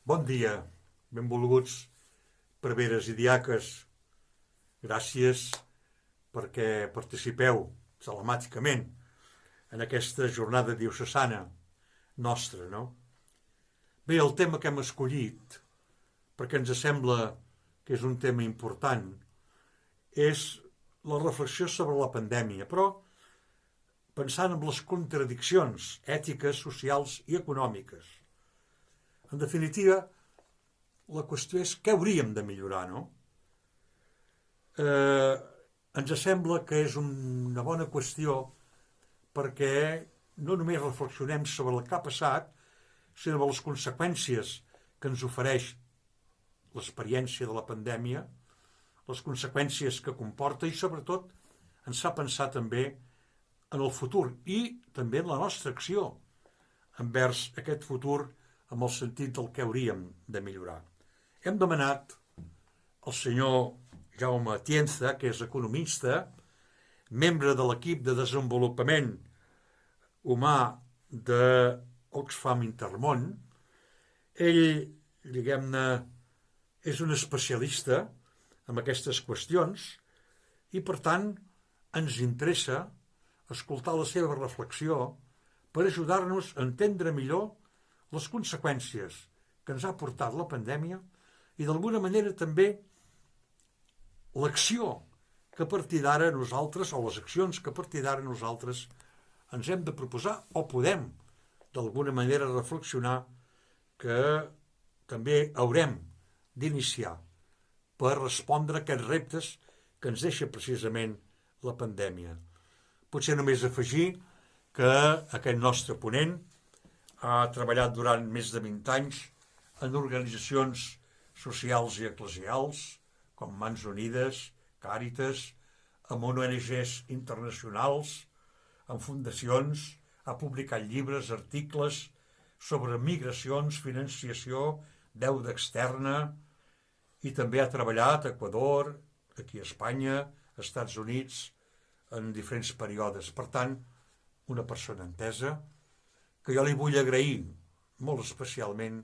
Bon dia, benvolguts preveres i diaques. Gràcies perquè participeu telemàticament en aquesta jornada diocesana nostra, no? Bé, el tema que hem escollit, perquè ens sembla que és un tema important, és la reflexió sobre la pandèmia, però pensant en les contradiccions ètiques, socials i econòmiques. En definitiva, la qüestió és què hauríem de millorar, no? Ens sembla que és una bona qüestió perquè no només reflexionem sobre el que ha passat, sinó sobre les conseqüències que ens ofereix l'experiència de la pandèmia, les conseqüències que comporta i, sobretot, ens fa pensar també en el futur i també en la nostra acció envers aquest futur amb el sentit del que hauríem de millorar. Hem demanat al senyor Jaume Atienza, que és economista, membre de l'equip de desenvolupament humà de Oxfam Intermón. Ell, diguem-ne, és un especialista en aquestes qüestions i, per tant, ens interessa escoltar la seva reflexió per ajudar-nos a entendre millor les conseqüències que ens ha portat la pandèmia i, d'alguna manera, també l'acció que a partir d'ara nosaltres, o les accions que a partir d'ara nosaltres ens hem de proposar o podem, d'alguna manera, reflexionar que també haurem d'iniciar per respondre a aquests reptes que ens deixa precisament la pandèmia. Potser només afegir que aquest nostre ponent ha treballat durant més de 20 anys en organitzacions socials i eclesials, com Mans Unides, Càritas, amb ONGs internacionals, en fundacions, ha publicat llibres, articles sobre migracions, financiació, deuda externa, i també ha treballat a Equador, aquí a Espanya, als Estats Units, en diferents períodes. Per tant, una persona entesa, que jo li vull agrair molt especialment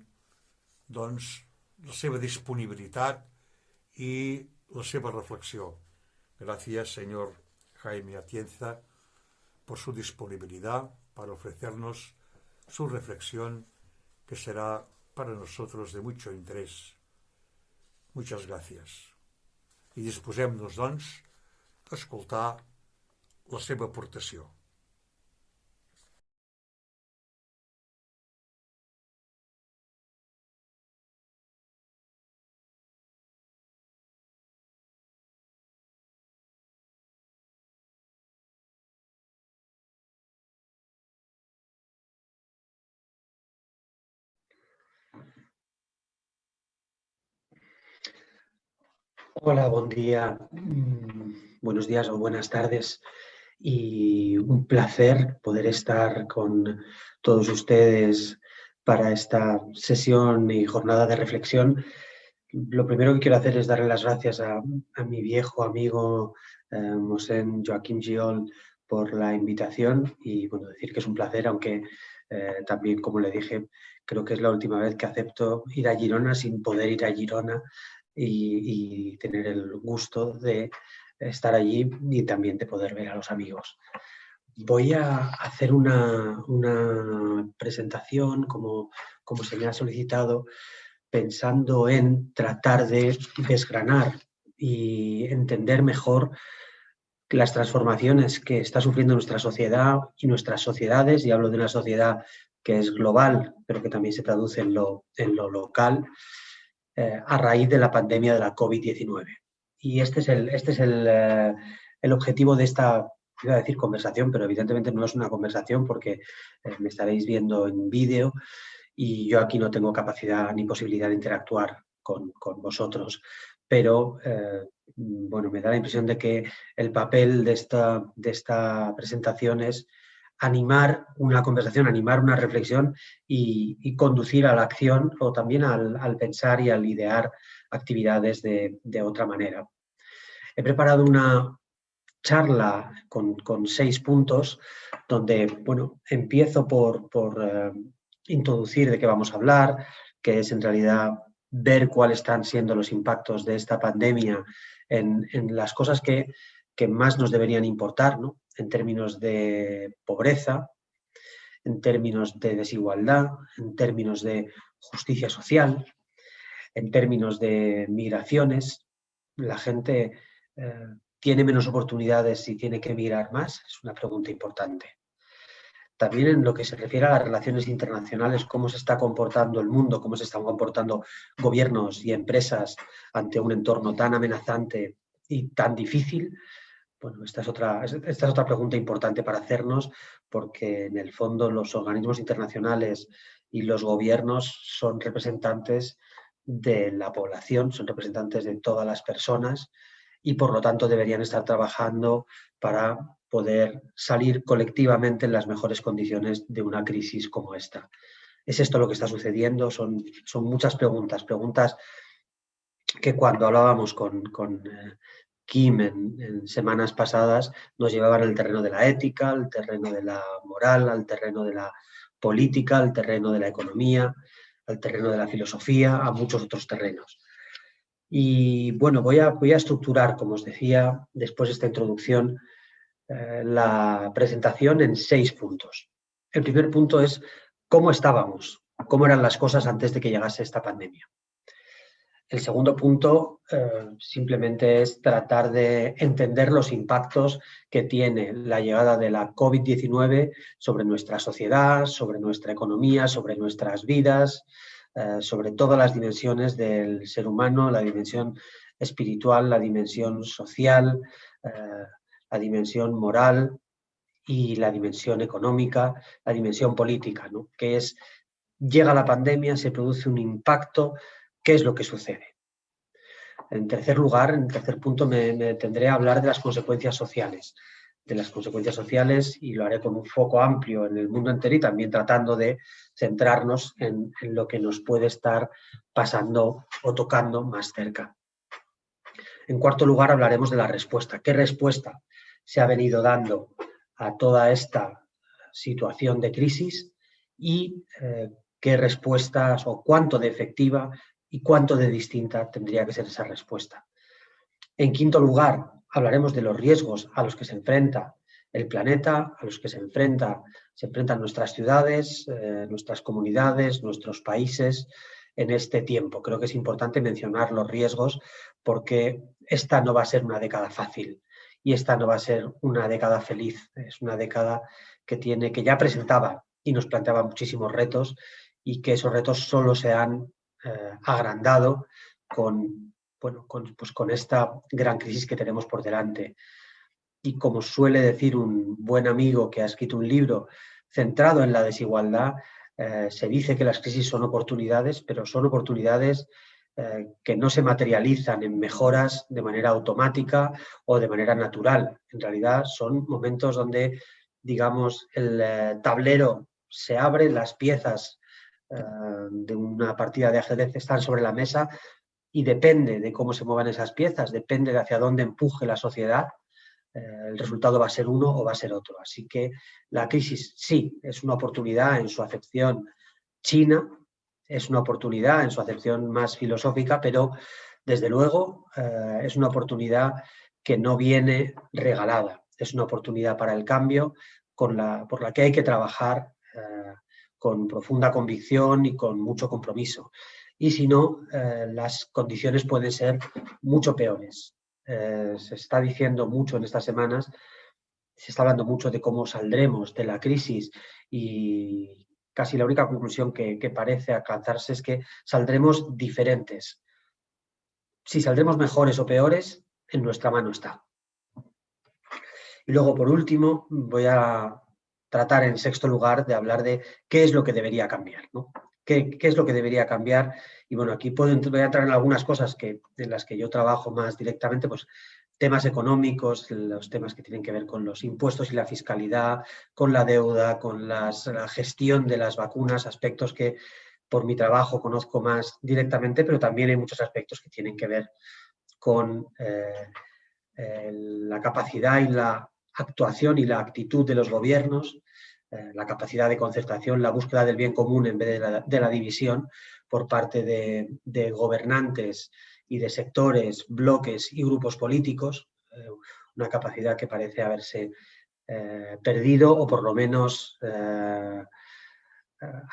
doncs, la seva disponibilitat y la seva reflexió. Gracias, señor Jaime Atienza, por su disponibilidad para ofrecernos su reflexión, que será para nosotros de mucho interés. Muchas gracias. I disposem-nos, doncs, a escoltar la seva aportació. Hola, buen día, buenos días o buenas tardes, y un placer poder estar con todos ustedes para esta sesión y jornada de reflexión. Lo primero que quiero hacer es darle las gracias a mi viejo amigo Mosén Joaquim Giol por la invitación y bueno, decir que es un placer, aunque también, como le dije, creo que es la última vez que acepto ir a Girona sin poder ir a Girona y tener el gusto de estar allí y también de poder ver a los amigos. Voy a hacer una presentación, como se me ha solicitado, pensando en tratar de desgranar y entender mejor las transformaciones que está sufriendo nuestra sociedad y nuestras sociedades, y hablo de una sociedad que es global, pero que también se traduce en lo local, a raíz de la pandemia de la COVID-19. Y este es el objetivo de esta, iba a decir conversación, pero evidentemente no es una conversación porque me estaréis viendo en vídeo y yo aquí no tengo capacidad ni posibilidad de interactuar con vosotros. Pero, bueno, me da la impresión de que el papel de esta presentación es animar una conversación, animar una reflexión y conducir a la acción o también al pensar y al idear actividades de otra manera. He preparado una charla con 6 puntos donde, bueno, empiezo por introducir de qué vamos a hablar, que es en realidad ver cuáles están siendo los impactos de esta pandemia en las cosas que más nos deberían importar, ¿no? En términos de pobreza, en términos de desigualdad, en términos de justicia social, en términos de migraciones. La gente tiene menos oportunidades y tiene que emigrar más, es una pregunta importante. También en lo que se refiere a las relaciones internacionales, cómo se está comportando el mundo, cómo se están comportando gobiernos y empresas ante un entorno tan amenazante y tan difícil. Bueno, esta es otra pregunta importante para hacernos, porque en el fondo los organismos internacionales y los gobiernos son representantes de la población, son representantes de todas las personas y por lo tanto deberían estar trabajando para poder salir colectivamente en las mejores condiciones de una crisis como esta. ¿Es esto lo que está sucediendo? Son muchas preguntas que cuando hablábamos con Kim en semanas pasadas nos llevaban al terreno de la ética, al terreno de la moral, al terreno de la política, al terreno de la economía, al terreno de la filosofía, a muchos otros terrenos. Y bueno, voy a estructurar, como os decía, después de esta introducción, la presentación en 6 puntos. El primer punto es cómo estábamos, cómo eran las cosas antes de que llegase esta pandemia. El segundo punto simplemente es tratar de entender los impactos que tiene la llegada de la COVID-19 sobre nuestra sociedad, sobre nuestra economía, sobre nuestras vidas, sobre todas las dimensiones del ser humano, la dimensión espiritual, la dimensión social, la dimensión moral y la dimensión económica, la dimensión política, ¿no? Que es, llega la pandemia, se produce un impacto, ¿qué es lo que sucede? En tercer lugar, en tercer punto, me tendré a hablar de las consecuencias sociales. De las consecuencias sociales, y lo haré con un foco amplio en el mundo entero y también tratando de centrarnos en lo que nos puede estar pasando o tocando más cerca. En cuarto lugar, hablaremos de la respuesta. ¿Qué respuesta se ha venido dando a toda esta situación de crisis y qué respuestas o cuánto de efectiva y cuánto de distinta tendría que ser esa respuesta? En quinto lugar, hablaremos de los riesgos a los que se enfrenta el planeta, a los que se enfrentan nuestras ciudades, nuestras comunidades, nuestros países en este tiempo. Creo que es importante mencionar los riesgos porque esta no va a ser una década fácil y esta no va a ser una década feliz. Es una década que ya presentaba y nos planteaba muchísimos retos y que esos retos solo se han agrandado con esta gran crisis que tenemos por delante. Y como suele decir un buen amigo que ha escrito un libro centrado en la desigualdad, se dice que las crisis son oportunidades, pero son oportunidades que no se materializan en mejoras de manera automática o de manera natural. En realidad son momentos donde, digamos, el tablero se abre, las piezas de una partida de ajedrez están sobre la mesa y depende de cómo se muevan esas piezas, depende de hacia dónde empuje la sociedad, el resultado va a ser uno o va a ser otro. Así que la crisis sí es una oportunidad en su acepción china, es una oportunidad en su acepción más filosófica, pero desde luego es una oportunidad que no viene regalada, es una oportunidad para el cambio por la que hay que trabajar con profunda convicción y con mucho compromiso. Y si no, las condiciones pueden ser mucho peores. Se está diciendo mucho en estas semanas, se está hablando mucho de cómo saldremos de la crisis y casi la única conclusión que parece alcanzarse es que saldremos diferentes. Si saldremos mejores o peores, en nuestra mano está. Y luego, por último, voy a tratar en sexto lugar de hablar de qué es lo que debería cambiar, ¿no? ¿Qué es lo que debería cambiar? Y bueno, aquí voy a entrar en algunas cosas en las que yo trabajo más directamente, pues temas económicos, los temas que tienen que ver con los impuestos y la fiscalidad, con la deuda, con la gestión de las vacunas, aspectos que por mi trabajo conozco más directamente, pero también hay muchos aspectos que tienen que ver con la capacidad y la actuación y la actitud de los gobiernos, la capacidad de concertación, la búsqueda del bien común en vez de la división por parte de gobernantes y de sectores, bloques y grupos políticos, una capacidad que parece haberse perdido o por lo menos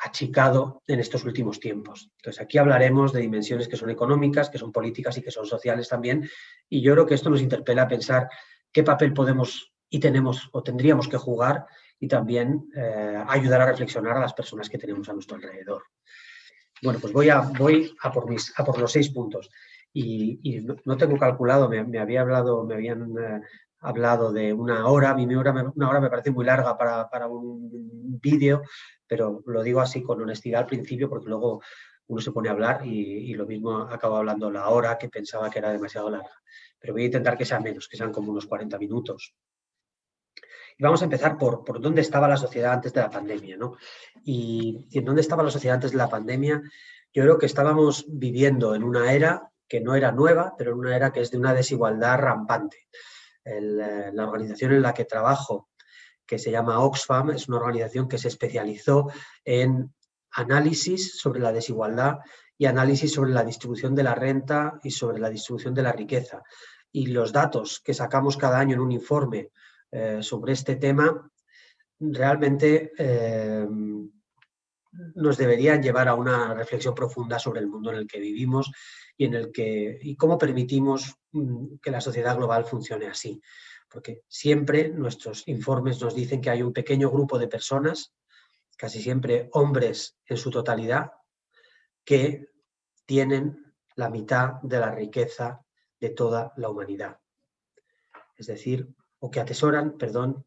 achicado en estos últimos tiempos. Entonces, aquí hablaremos de dimensiones que son económicas, que son políticas y que son sociales también, y yo creo que esto nos interpela a pensar qué papel podemos y tenemos o tendríamos que jugar y también ayudar a reflexionar a las personas que tenemos a nuestro alrededor. Bueno, pues voy a por los 6 puntos. Y no tengo calculado, me habían hablado de una hora. A mí una hora me parece muy larga para un vídeo, pero lo digo así con honestidad al principio, porque luego uno se pone a hablar y lo mismo acabo hablando la hora que pensaba que era demasiado larga. Pero voy a intentar que sea menos, que sean como unos 40 minutos. Y vamos a empezar por dónde estaba la sociedad antes de la pandemia, ¿no? Y en dónde estaba la sociedad antes de la pandemia, yo creo que estábamos viviendo en una era que no era nueva, pero en una era que es de una desigualdad rampante. La organización en la que trabajo, que se llama Oxfam, es una organización que se especializó en análisis sobre la desigualdad y análisis sobre la distribución de la renta y sobre la distribución de la riqueza. Y los datos que sacamos cada año en un informe sobre este tema realmente nos deberían llevar a una reflexión profunda sobre el mundo en el que vivimos y cómo permitimos que la sociedad global funcione así. Porque siempre nuestros informes nos dicen que hay un pequeño grupo de personas, casi siempre hombres en su totalidad, que tienen la mitad de la riqueza de toda la humanidad. Es decir, o que atesoran,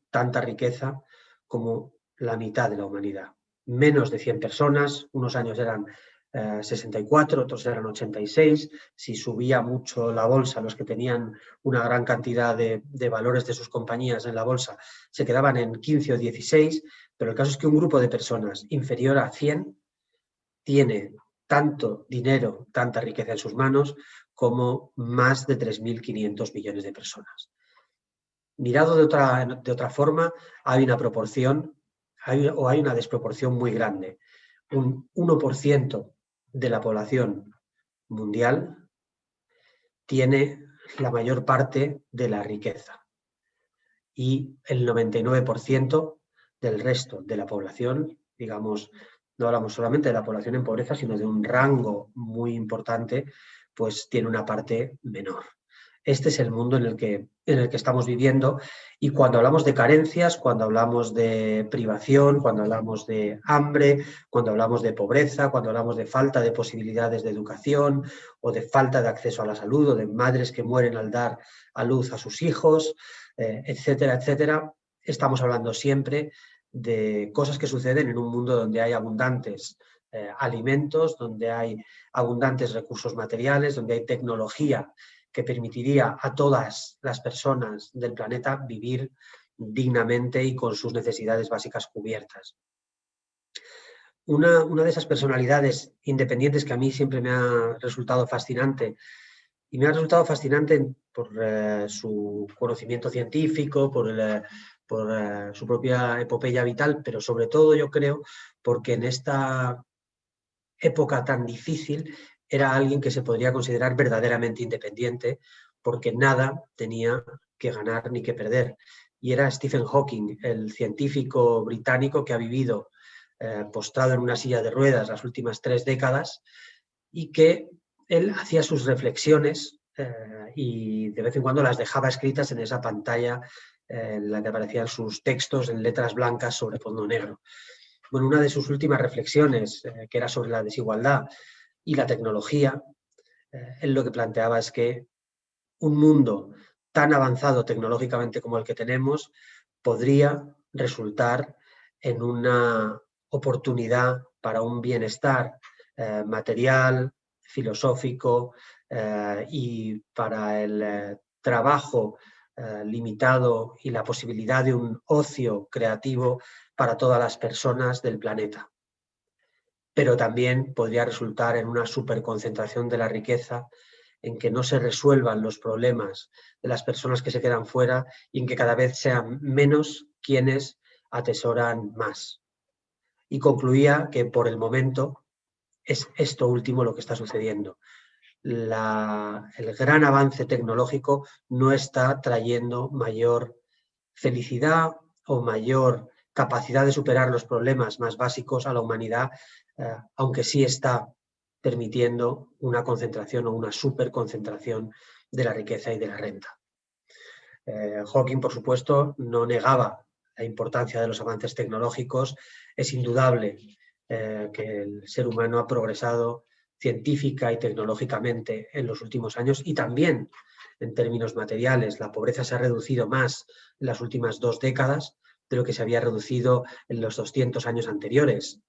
tanta riqueza como la mitad de la humanidad. Menos de 100 personas, unos años eran 64, otros eran 86, si subía mucho la bolsa, los que tenían una gran cantidad de valores de sus compañías en la bolsa se quedaban en 15 o 16, pero el caso es que un grupo de personas inferior a 100 tiene tanto dinero, tanta riqueza en sus manos como más de 3.500 millones de personas. Mirado de otra forma, hay una proporción hay una desproporción muy grande. Un 1% de la población mundial tiene la mayor parte de la riqueza y el 99% del resto de la población, digamos, no hablamos solamente de la población en pobreza, sino de un rango muy importante, pues tiene una parte menor. Este es el mundo en el que estamos viviendo, y cuando hablamos de carencias, cuando hablamos de privación, cuando hablamos de hambre, cuando hablamos de pobreza, cuando hablamos de falta de posibilidades de educación o de falta de acceso a la salud o de madres que mueren al dar a luz a sus hijos, etcétera, etcétera, estamos hablando siempre de cosas que suceden en un mundo donde hay abundantes alimentos, donde hay abundantes recursos materiales, donde hay tecnología que permitiría a todas las personas del planeta vivir dignamente y con sus necesidades básicas cubiertas. Una de esas personalidades independientes que a mí siempre me ha resultado fascinante, y me ha resultado fascinante por su conocimiento científico, por su propia epopeya vital, pero sobre todo yo creo porque en esta época tan difícil era alguien que se podría considerar verdaderamente independiente, porque nada tenía que ganar ni que perder. Y era Stephen Hawking, el científico británico que ha vivido postrado en una silla de ruedas las últimas 3 décadas, y que él hacía sus reflexiones y de vez en cuando las dejaba escritas en esa pantalla en la que aparecían sus textos en letras blancas sobre fondo negro. Bueno, una de sus últimas reflexiones, que era sobre la desigualdad y la tecnología, él lo que planteaba es que un mundo tan avanzado tecnológicamente como el que tenemos podría resultar en una oportunidad para un bienestar material, filosófico y para el trabajo limitado y la posibilidad de un ocio creativo para todas las personas del planeta. Pero también podría resultar en una superconcentración de la riqueza, en que no se resuelvan los problemas de las personas que se quedan fuera y en que cada vez sean menos quienes atesoran más. Y concluía que por el momento es esto último lo que está sucediendo. El gran avance tecnológico no está trayendo mayor felicidad o mayor capacidad de superar los problemas más básicos a la humanidad, aunque sí está permitiendo una concentración o una superconcentración de la riqueza y de la renta. Hawking, por supuesto, no negaba la importancia de los avances tecnológicos. Es indudable que el ser humano ha progresado científica y tecnológicamente en los últimos años y también en términos materiales. La pobreza se ha reducido más en las últimas 2 décadas de lo que se había reducido en los 200 años anteriores.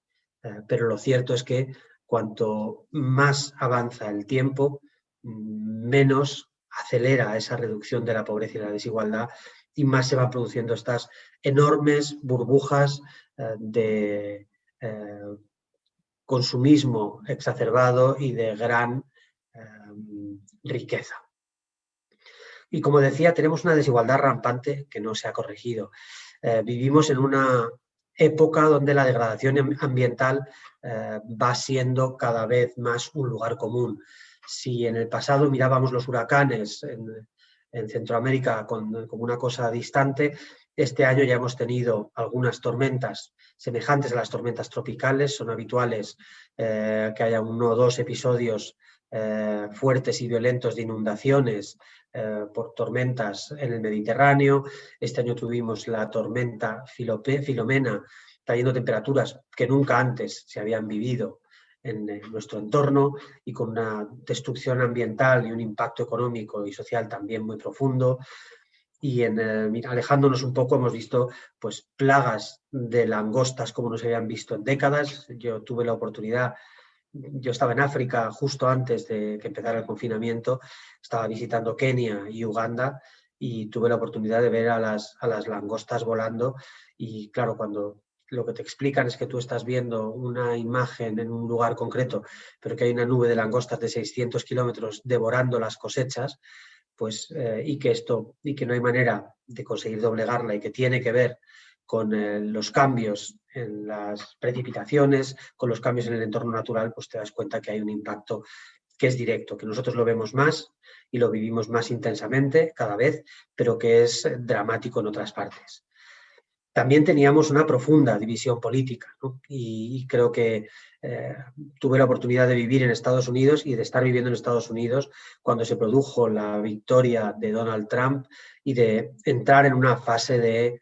Pero lo cierto es que cuanto más avanza el tiempo, menos acelera esa reducción de la pobreza y la desigualdad y más se van produciendo estas enormes burbujas de consumismo exacerbado y de gran riqueza. Y como decía, tenemos una desigualdad rampante que no se ha corregido. Vivimos en una época donde la degradación ambiental va siendo cada vez más un lugar común. Si en el pasado mirábamos los huracanes en Centroamérica como una cosa distante, este año ya hemos tenido algunas tormentas semejantes a las tormentas tropicales. Son habituales que haya 1 o 2 episodios fuertes y violentos de inundaciones por tormentas en el Mediterráneo. Este año tuvimos la tormenta Filomena, trayendo temperaturas que nunca antes se habían vivido en nuestro entorno y con una destrucción ambiental y un impacto económico y social también muy profundo. Y alejándonos un poco hemos visto pues, plagas de langostas como no se habían visto en décadas. Yo tuve la oportunidad, yo estaba en África justo antes de que empezara el confinamiento, estaba visitando Kenia y Uganda y tuve la oportunidad de ver a las langostas volando y claro, cuando lo que te explican es que tú estás viendo una imagen en un lugar concreto, pero que hay una nube de langostas de 600 kilómetros devorando las cosechas, pues, y que no hay manera de conseguir doblegarla y que tiene que ver con los cambios en las precipitaciones, con los cambios en el entorno natural, pues te das cuenta que hay un impacto que es directo, que nosotros lo vemos más y lo vivimos más intensamente cada vez, pero que es dramático en otras partes. También teníamos una profunda división política, ¿no? Y creo que tuve la oportunidad de vivir en Estados Unidos y de estar viviendo en Estados Unidos cuando se produjo la victoria de Donald Trump y de entrar en una fase de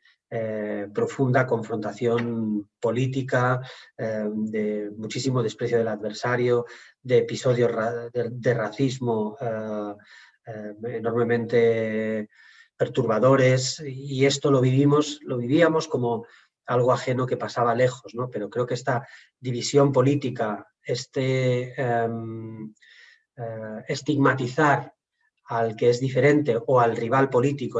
profunda confrontación política, de muchísimo desprecio del adversario, de episodios de racismo enormemente perturbadores, y esto lo vivíamos como algo ajeno que pasaba lejos, ¿no? Pero creo que esta división política, estigmatizar al que es diferente o al rival político,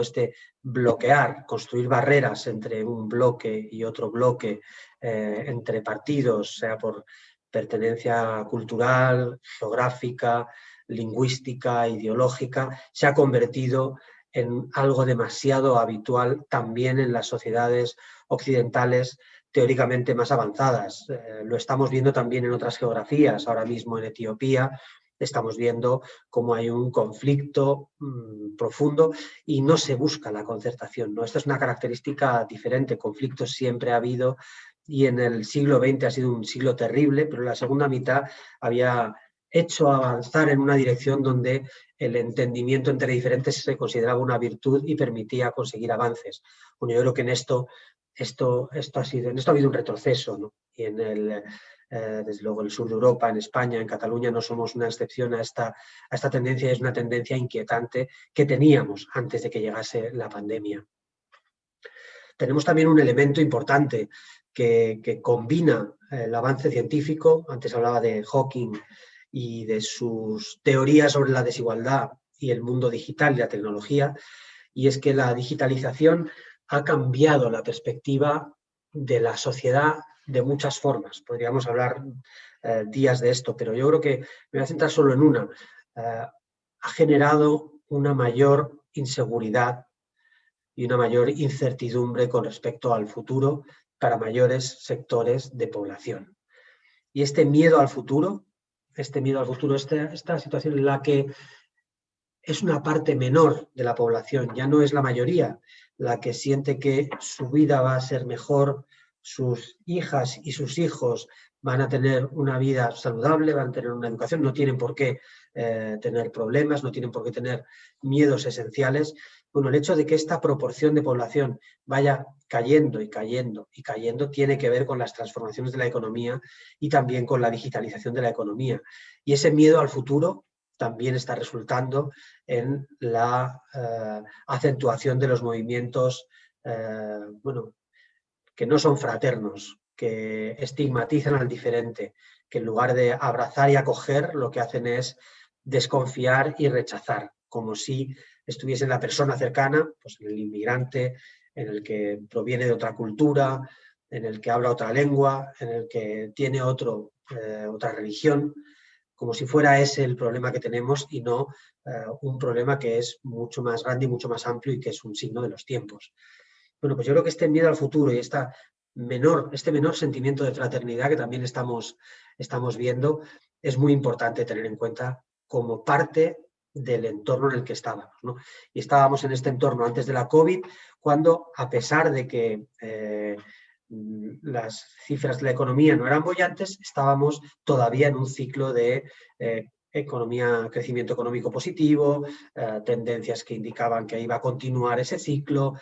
bloquear, construir barreras entre un bloque y otro bloque, entre partidos, sea por pertenencia cultural, geográfica, lingüística, ideológica, se ha convertido en algo demasiado habitual también en las sociedades occidentales teóricamente más avanzadas. Lo estamos viendo también en otras geografías. Ahora mismo en Etiopía estamos viendo cómo hay un conflicto profundo y no se busca la concertación, ¿no? Esta es una característica diferente. Conflictos siempre ha habido y en el siglo XX ha sido un siglo terrible, pero en la segunda mitad había hecho avanzar en una dirección donde el entendimiento entre diferentes se consideraba una virtud y permitía conseguir avances. Bueno, yo creo que en esto ha habido un retroceso, ¿no? Y desde luego en el sur de Europa, en España, en Cataluña, no somos una excepción a esta tendencia. Es una tendencia inquietante que teníamos antes de que llegase la pandemia. Tenemos también un elemento importante que combina el avance científico. Antes hablaba de Hawking y de sus teorías sobre la desigualdad y el mundo digital y la tecnología, y es que la digitalización ha cambiado la perspectiva de la sociedad de muchas formas. Podríamos hablar días de esto, pero yo creo que me voy a centrar solo en una. Ha generado una mayor inseguridad y una mayor incertidumbre con respecto al futuro para mayores sectores de población. Y este miedo al futuro, esta situación en la que es una parte menor de la población, ya no es la mayoría la que siente que su vida va a ser mejor, sus hijas y sus hijos van a tener una vida saludable, van a tener una educación, no tienen por qué tener problemas, no tienen por qué tener miedos esenciales. Bueno, el hecho de que esta proporción de población vaya cayendo y cayendo y cayendo tiene que ver con las transformaciones de la economía y también con la digitalización de la economía. Y ese miedo al futuro también está resultando en la acentuación de los movimientos bueno, que no son fraternos, que estigmatizan al diferente, que en lugar de abrazar y acoger, lo que hacen es desconfiar y rechazar, como si estuviese en la persona cercana, pues en el inmigrante, en el que proviene de otra cultura, en el que habla otra lengua, en el que tiene otra religión, como si fuera ese el problema que tenemos y no un problema que es mucho más grande y mucho más amplio y que es un signo de los tiempos. Bueno, pues yo creo que este miedo al futuro y este menor sentimiento de fraternidad que también estamos viendo es muy importante tener en cuenta como parte del entorno en el que estábamos, ¿no? Y estábamos en este entorno antes de la COVID, cuando a pesar de que las cifras de la economía no eran bollantes, estábamos todavía en un ciclo de crecimiento económico positivo, tendencias que indicaban que iba a continuar ese ciclo,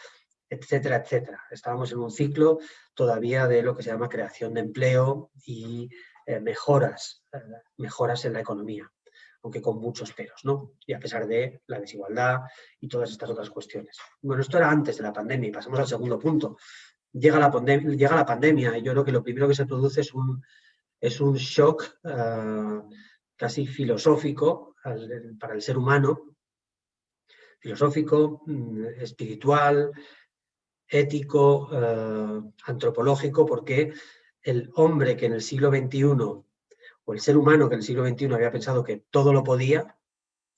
etcétera, etcétera. Estábamos en un ciclo todavía de lo que se llama creación de empleo y mejoras en la economía, aunque con muchos peros, ¿no? Y a pesar de la desigualdad y todas estas otras cuestiones. Bueno, esto era antes de la pandemia y pasamos al segundo punto. Llega la pandemia y yo creo que lo primero que se produce es un shock casi filosófico para el ser humano, filosófico, espiritual, ético, antropológico, porque el hombre que en el siglo XXI, o el ser humano que en el siglo XXI había pensado que todo lo podía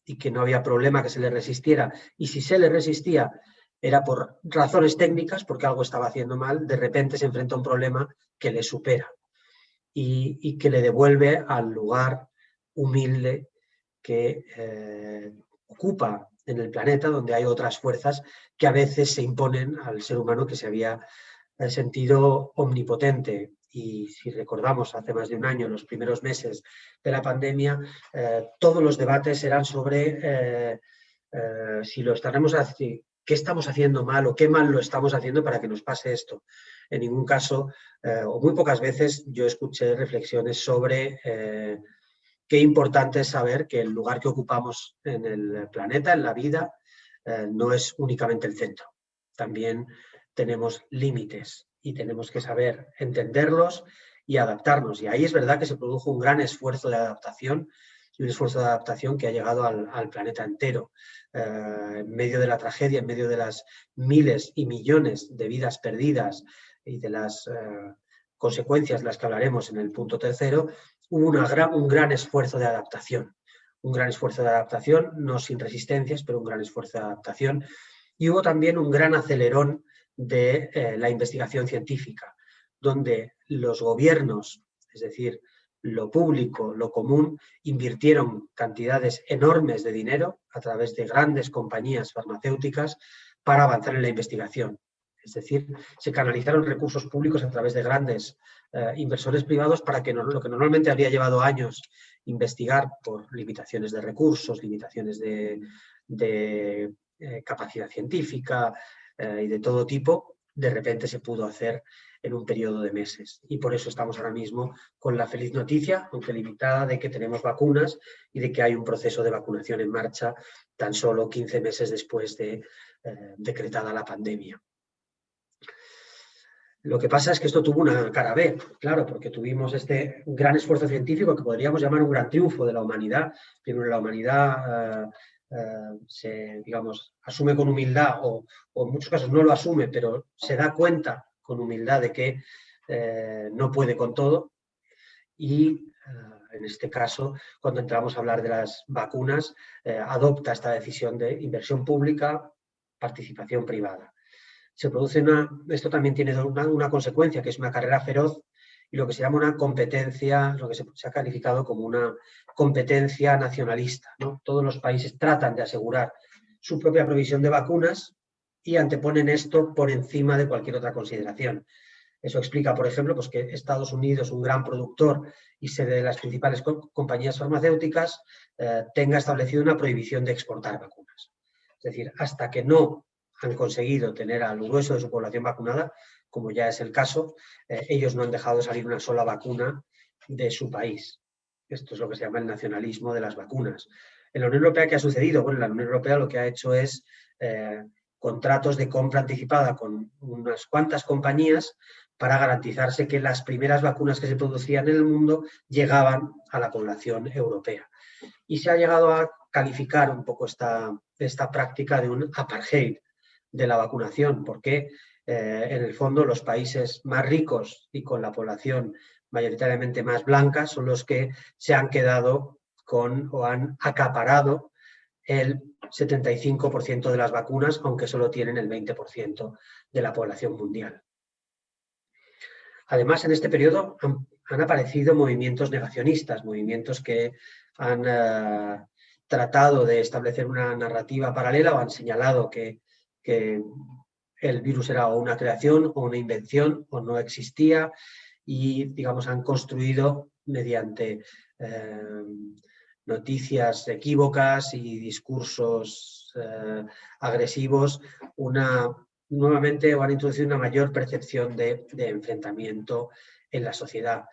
y que no había problema que se le resistiera, y si se le resistía era por razones técnicas, porque algo estaba haciendo mal, de repente se enfrenta a un problema que le supera y que le devuelve al lugar humilde que ocupa en el planeta, donde hay otras fuerzas que a veces se imponen al ser humano que se había sentido omnipotente. Y si recordamos hace más de un año, los primeros meses de la pandemia, todos los debates eran sobre si lo estaremos haciendo, qué estamos haciendo mal o qué mal lo estamos haciendo para que nos pase esto. En ningún caso, o muy pocas veces, yo escuché reflexiones sobre qué importante es saber que el lugar que ocupamos en el planeta, en la vida, no es únicamente el centro. También tenemos límites y tenemos que saber entenderlos y adaptarnos. Y ahí es verdad que se produjo un gran esfuerzo de adaptación y un esfuerzo de adaptación que ha llegado al planeta entero. En medio de la tragedia, en medio de las miles y millones de vidas perdidas y de las consecuencias de las que hablaremos en el punto tercero, hubo un gran esfuerzo de adaptación. Un gran esfuerzo de adaptación, no sin resistencias, pero un gran esfuerzo de adaptación. Y hubo también un gran acelerón de la investigación científica, donde los gobiernos, es decir, lo público, lo común, invirtieron cantidades enormes de dinero a través de grandes compañías farmacéuticas para avanzar en la investigación. Es decir, se canalizaron recursos públicos a través de grandes inversores privados para que lo que normalmente habría llevado años investigar por limitaciones de recursos, limitaciones de capacidad científica y de todo tipo, de repente se pudo hacer en un periodo de meses. Y por eso estamos ahora mismo con la feliz noticia, aunque limitada, de que tenemos vacunas y de que hay un proceso de vacunación en marcha tan solo 15 meses después de decretada la pandemia. Lo que pasa es que esto tuvo una cara B, claro, porque tuvimos este gran esfuerzo científico que podríamos llamar un gran triunfo de la humanidad. Primero, la humanidad se, digamos, asume con humildad o en muchos casos no lo asume, pero se da cuenta con humildad de que no puede con todo. Y en este caso, cuando entramos a hablar de las vacunas, adopta esta decisión de inversión pública, participación privada. esto también tiene una consecuencia, que es una carrera feroz y lo que se llama una competencia, lo que se ha calificado como una competencia nacionalista, ¿no? Todos los países tratan de asegurar su propia provisión de vacunas y anteponen esto por encima de cualquier otra consideración. Eso explica, por ejemplo, pues que Estados Unidos, un gran productor y sede de las principales compañías farmacéuticas, tenga establecido una prohibición de exportar vacunas. Es decir, hasta que no han conseguido tener al grueso de su población vacunada, como ya es el caso, ellos no han dejado de salir una sola vacuna de su país. Esto es lo que se llama el nacionalismo de las vacunas. En la Unión Europea, ¿qué ha sucedido? Bueno, la Unión Europea lo que ha hecho es contratos de compra anticipada con unas cuantas compañías para garantizarse que las primeras vacunas que se producían en el mundo llegaban a la población europea. Y se ha llegado a calificar un poco esta práctica de un apartheid de la vacunación, porque en el fondo los países más ricos y con la población mayoritariamente más blanca son los que se han quedado con o han acaparado el 75% de las vacunas, aunque solo tienen el 20% de la población mundial. Además, en este periodo han aparecido movimientos negacionistas, movimientos que han tratado de establecer una narrativa paralela o han señalado que el virus era o una creación o una invención o no existía y, digamos, han construido mediante noticias equívocas y discursos agresivos nuevamente van a introducir una mayor percepción de enfrentamiento en la sociedad.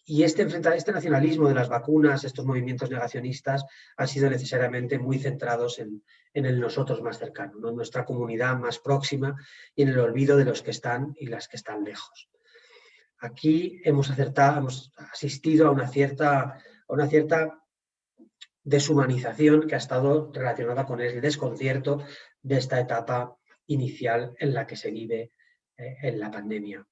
Y este nacionalismo de las vacunas, estos movimientos negacionistas, han sido necesariamente muy centrados en el nosotros más cercano, ¿no? En nuestra comunidad más próxima y en el olvido de los que están y las que están lejos. Aquí hemos asistido a una cierta deshumanización que ha estado relacionada con el desconcierto de esta etapa inicial en la que se vive en la pandemia.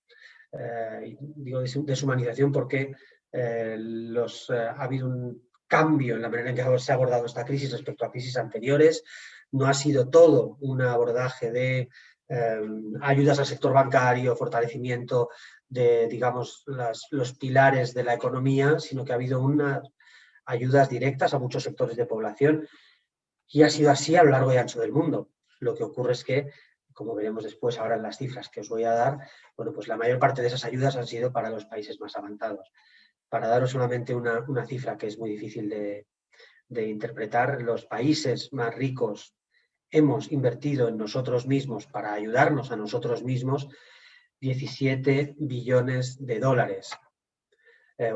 Digo deshumanización porque ha habido un cambio en la manera en que se ha abordado esta crisis respecto a crisis anteriores. No ha sido todo un abordaje de ayudas al sector bancario, fortalecimiento de, digamos, los pilares de la economía, sino que ha habido unas ayudas directas a muchos sectores de población y ha sido así a lo largo y ancho del mundo. Lo que ocurre es que, como veremos después ahora en las cifras que os voy a dar, bueno, pues la mayor parte de esas ayudas han sido para los países más avanzados. Para daros solamente una cifra que es muy difícil de interpretar, los países más ricos hemos invertido en nosotros mismos para ayudarnos a nosotros mismos 17 billones de dólares.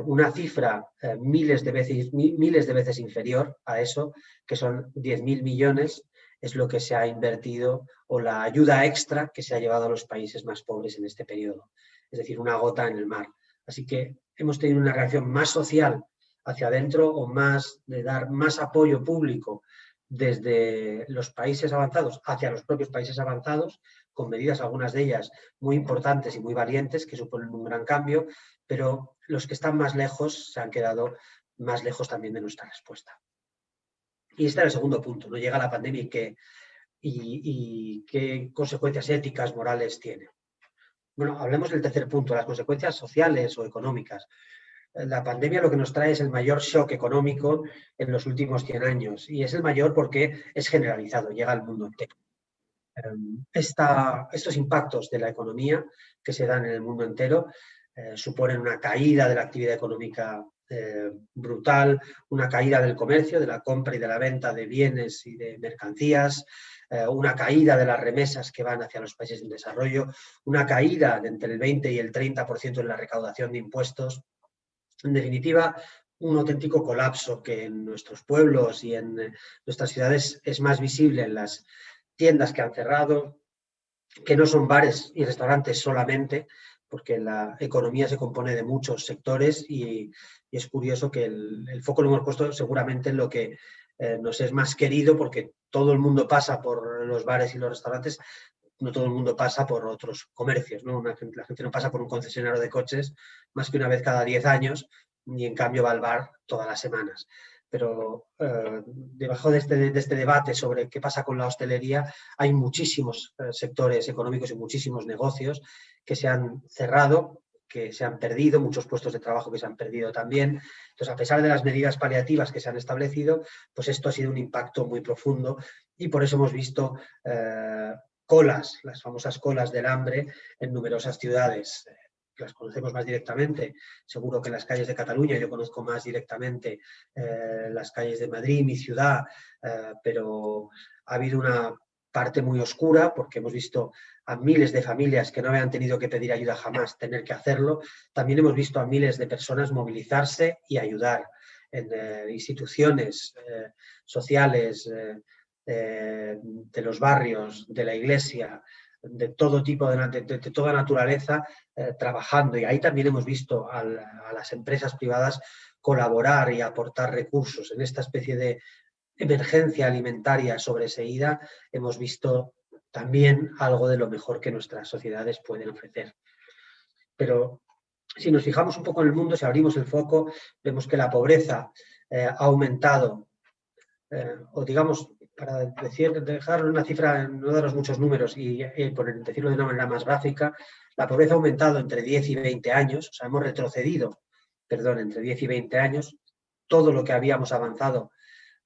Una cifra miles de veces inferior a eso, que son 10.000 millones, es lo que se ha invertido o la ayuda extra que se ha llevado a los países más pobres en este periodo. Es decir, una gota en el mar. Así que hemos tenido una reacción más social hacia adentro o más de dar más apoyo público desde los países avanzados hacia los propios países avanzados, con medidas, algunas de ellas muy importantes y muy valientes, que suponen un gran cambio, pero los que están más lejos se han quedado más lejos también de nuestra respuesta. Y este era el segundo punto, ¿no? Llega la pandemia y qué consecuencias éticas, morales tiene. Bueno, hablemos del tercer punto, las consecuencias sociales o económicas. La pandemia lo que nos trae es el mayor shock económico en los últimos 100 años y es el mayor porque es generalizado, llega al mundo entero. Estos impactos de la economía que se dan en el mundo entero suponen una caída de la actividad económica brutal, una caída del comercio, de la compra y de la venta de bienes y de mercancías, una caída de las remesas que van hacia los países en desarrollo, una caída de entre el 20 y el 30% en la recaudación de impuestos. En definitiva, un auténtico colapso que en nuestros pueblos y en nuestras ciudades es más visible en las tiendas que han cerrado, que no son bares y restaurantes solamente, porque la economía se compone de muchos sectores y es curioso que el foco lo hemos puesto seguramente en lo que nos es más querido, porque todo el mundo pasa por los bares y los restaurantes, no todo el mundo pasa por otros comercios, ¿no? La gente no pasa por un concesionario de coches más que una vez cada 10 años, ni en cambio va al bar todas las semanas. pero debajo de este debate sobre qué pasa con la hostelería, hay muchísimos sectores económicos y muchísimos negocios que se han cerrado, que se han perdido, muchos puestos de trabajo que se han perdido también. Entonces, a pesar de las medidas paliativas que se han establecido, pues esto ha sido un impacto muy profundo y por eso hemos visto colas, las famosas colas del hambre en numerosas ciudades. Las conocemos más directamente, seguro que en las calles de Cataluña, yo conozco más directamente las calles de Madrid, mi ciudad, pero ha habido una parte muy oscura porque hemos visto a miles de familias que no habían tenido que pedir ayuda jamás tener que hacerlo. También hemos visto a miles de personas movilizarse y ayudar en instituciones sociales, de los barrios, de la iglesia, de todo tipo, de toda naturaleza, trabajando. Y ahí también hemos visto a las empresas privadas colaborar y aportar recursos. En esta especie de emergencia alimentaria sobreseída hemos visto también algo de lo mejor que nuestras sociedades pueden ofrecer. Pero si nos fijamos un poco en el mundo, si abrimos el foco, vemos que la pobreza ha aumentado, o digamos, para dejar una cifra, no daros muchos números y por decirlo de una manera más gráfica, la pobreza ha aumentado entre 10 y 20 años, o sea, hemos retrocedido, perdón, entre 10 y 20 años, todo lo que habíamos avanzado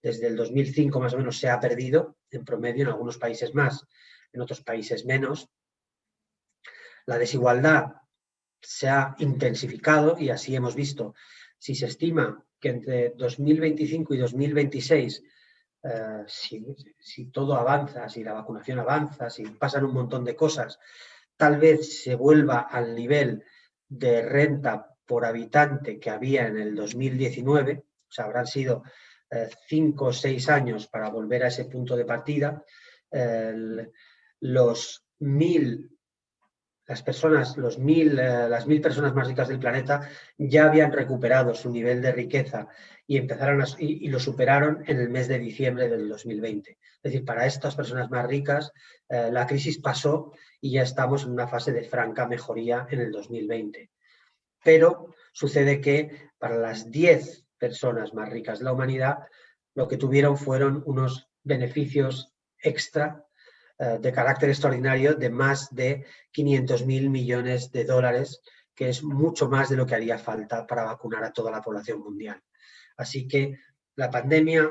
desde el 2005 más o menos se ha perdido, en promedio, en algunos países más, en otros países menos. La desigualdad se ha intensificado y así hemos visto, si se estima que entre 2025 y 2026, si todo avanza, si la vacunación avanza, si pasan un montón de cosas, tal vez se vuelva al nivel de renta por habitante que había en el 2019, o sea, habrán sido 5 o 6 años para volver a ese punto de partida. Las mil personas más ricas del planeta ya habían recuperado su nivel de riqueza y lo superaron en el mes de diciembre del 2020. Es decir, para estas personas más ricas, la crisis pasó y ya estamos en una fase de franca mejoría en el 2020. Pero sucede que para las 10 personas más ricas de la humanidad, lo que tuvieron fueron unos beneficios extra de carácter extraordinario de más de 500.000 millones de dólares, que es mucho más de lo que haría falta para vacunar a toda la población mundial. Así que la pandemia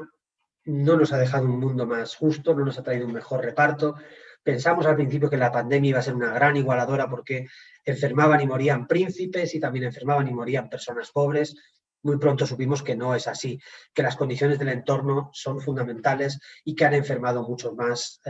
no nos ha dejado un mundo más justo, no nos ha traído un mejor reparto. Pensamos al principio que la pandemia iba a ser una gran igualadora porque enfermaban y morían príncipes y también enfermaban y morían personas pobres. Muy pronto supimos que no es así, que las condiciones del entorno son fundamentales y que han enfermado mucho más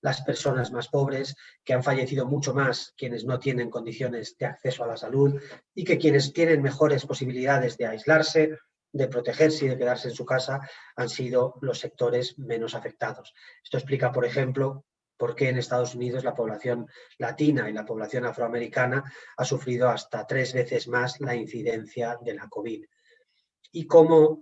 las personas más pobres, que han fallecido mucho más quienes no tienen condiciones de acceso a la salud y que quienes tienen mejores posibilidades de aislarse, de protegerse y de quedarse en su casa han sido los sectores menos afectados. Esto explica, por ejemplo, por qué en Estados Unidos la población latina y la población afroamericana ha sufrido hasta 3 veces más la incidencia de la COVID. Y cómo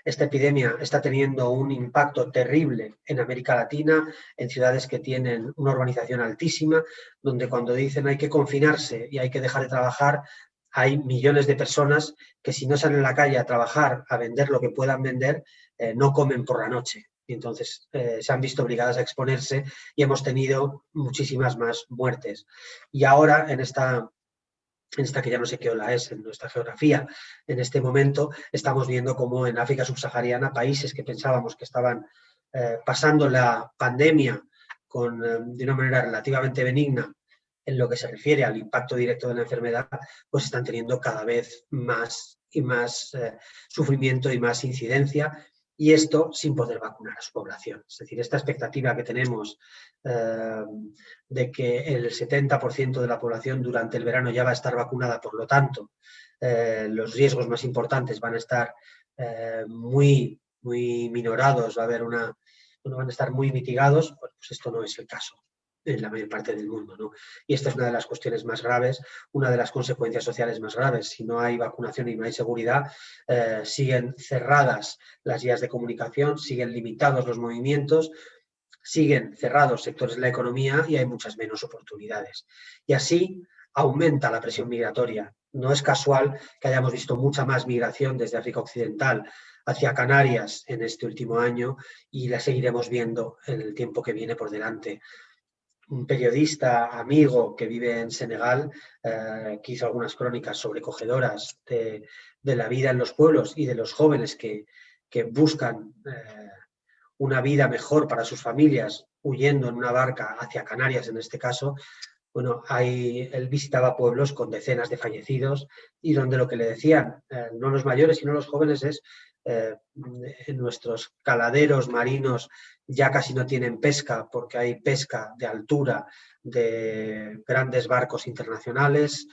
esta epidemia está teniendo un impacto terrible en América Latina, en ciudades que tienen una urbanización altísima, donde cuando dicen hay que confinarse y hay que dejar de trabajar, hay millones de personas que si no salen a la calle a trabajar, a vender lo que puedan vender, no comen por la noche. Y entonces se han visto obligadas a exponerse y hemos tenido muchísimas más muertes. Y ahora, en esta que ya no sé qué ola es en nuestra geografía, en este momento estamos viendo cómo en África subsahariana países que pensábamos que estaban pasando la pandemia de una manera relativamente benigna en lo que se refiere al impacto directo de la enfermedad, pues están teniendo cada vez más y más sufrimiento y más incidencia, y esto sin poder vacunar a su población. Es decir, esta expectativa que tenemos de que el 70% de la población durante el verano ya va a estar vacunada, por lo tanto, los riesgos más importantes van a estar muy minorados, van a estar muy mitigados, pues esto no es el caso en la mayor parte del mundo, ¿no? Y esta es una de las cuestiones más graves, una de las consecuencias sociales más graves. Si no hay vacunación y no hay seguridad, siguen cerradas las vías de comunicación, siguen limitados los movimientos, siguen cerrados sectores de la economía y hay muchas menos oportunidades. Y así aumenta la presión migratoria. No es casual que hayamos visto mucha más migración desde África Occidental hacia Canarias en este último año y la seguiremos viendo en el tiempo que viene por delante. Un periodista amigo que vive en Senegal, que hizo algunas crónicas sobrecogedoras de la vida en los pueblos y de los jóvenes que buscan una vida mejor para sus familias huyendo en una barca hacia Canarias en este caso. Bueno, él visitaba pueblos con decenas de fallecidos y donde lo que le decían, no los mayores sino los jóvenes, es en nuestros caladeros marinos ya casi no tienen pesca porque hay pesca de altura de grandes barcos internacionales,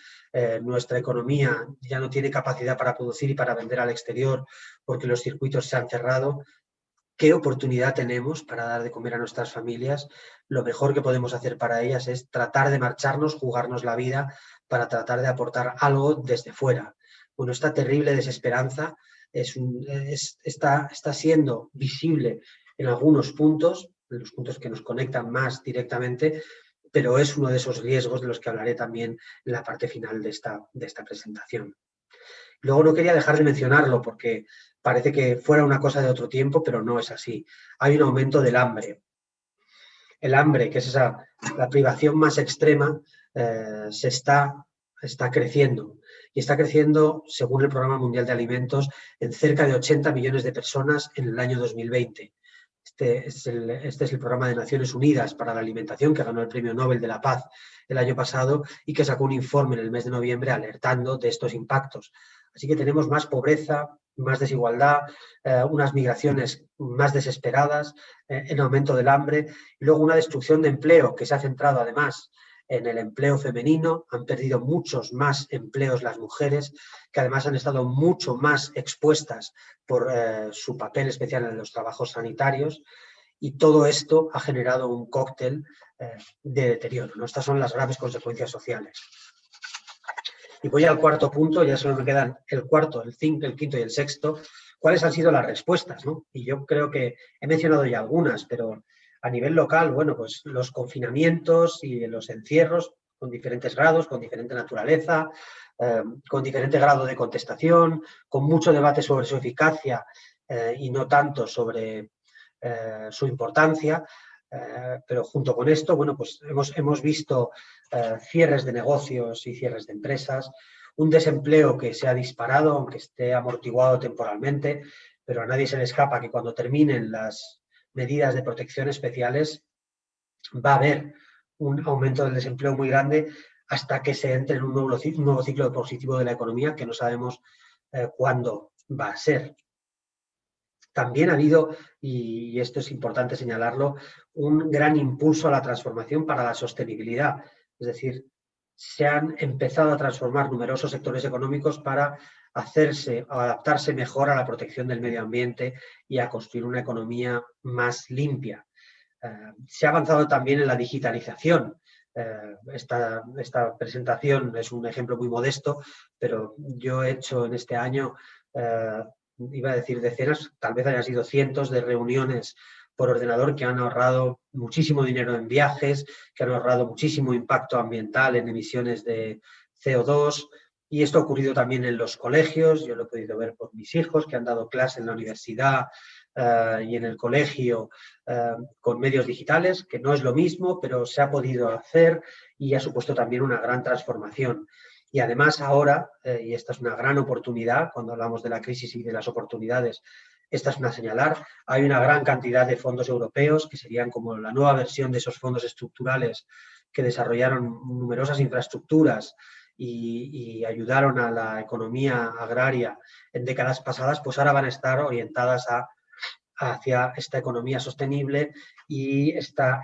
nuestra economía ya no tiene capacidad para producir y para vender al exterior porque los circuitos se han cerrado. ¿Qué oportunidad tenemos para dar de comer a nuestras familias? Lo mejor que podemos hacer para ellas es tratar de marcharnos, jugarnos la vida para tratar de aportar algo desde fuera. Bueno, esta terrible desesperanza está siendo visible en algunos puntos, en los puntos que nos conectan más directamente, pero es uno de esos riesgos de los que hablaré también en la parte final de esta presentación. Luego no quería dejar de mencionarlo porque parece que fuera una cosa de otro tiempo, pero no es así. Hay un aumento del hambre. El hambre, que es la privación más extrema, se está creciendo. Y está creciendo, según el Programa Mundial de Alimentos, en cerca de 80 millones de personas en el año 2020. Este es el Programa de Naciones Unidas para la Alimentación, que ganó el Premio Nobel de la Paz el año pasado y que sacó un informe en el mes de noviembre alertando de estos impactos. Así que tenemos más pobreza, más desigualdad, unas migraciones más desesperadas, el aumento del hambre y luego una destrucción de empleo que se ha centrado además en el empleo femenino. Han perdido muchos más empleos las mujeres, que además han estado mucho más expuestas por su papel especial en los trabajos sanitarios, y todo esto ha generado un cóctel de deterioro, ¿no? Estas son las graves consecuencias sociales. Y voy al cuarto punto, ya solo me quedan el cuarto, el quinto y el sexto. ¿Cuáles han sido las respuestas, ¿no? Y yo creo que he mencionado ya algunas, pero a nivel local, bueno, pues los confinamientos y los encierros con diferentes grados, con diferente naturaleza, con diferente grado de contestación, con mucho debate sobre su eficacia y no tanto sobre su importancia. Pero junto con esto, bueno, pues hemos visto cierres de negocios y cierres de empresas, un desempleo que se ha disparado, aunque esté amortiguado temporalmente, pero a nadie se le escapa que cuando terminen las medidas de protección especiales va a haber un aumento del desempleo muy grande hasta que se entre en un nuevo ciclo positivo de la economía que no sabemos cuándo va a ser. También ha habido, y esto es importante señalarlo, un gran impulso a la transformación para la sostenibilidad. Es decir, se han empezado a transformar numerosos sectores económicos para adaptarse mejor a la protección del medio ambiente y a construir una economía más limpia. Se ha avanzado también en la digitalización. Esta presentación es un ejemplo muy modesto, pero yo he hecho en este año iba a decir decenas, tal vez hayan sido cientos de reuniones por ordenador que han ahorrado muchísimo dinero en viajes, que han ahorrado muchísimo impacto ambiental en emisiones de CO2, y esto ha ocurrido también en los colegios. Yo lo he podido ver por mis hijos que han dado clase en la universidad y en el colegio con medios digitales, que no es lo mismo, pero se ha podido hacer y ha supuesto también una gran transformación. Y además ahora, y esta es una gran oportunidad, cuando hablamos de la crisis y de las oportunidades, esta es una señalar, hay una gran cantidad de fondos europeos que serían como la nueva versión de esos fondos estructurales que desarrollaron numerosas infraestructuras y ayudaron a la economía agraria en décadas pasadas, pues ahora van a estar orientadas hacia esta economía sostenible y esta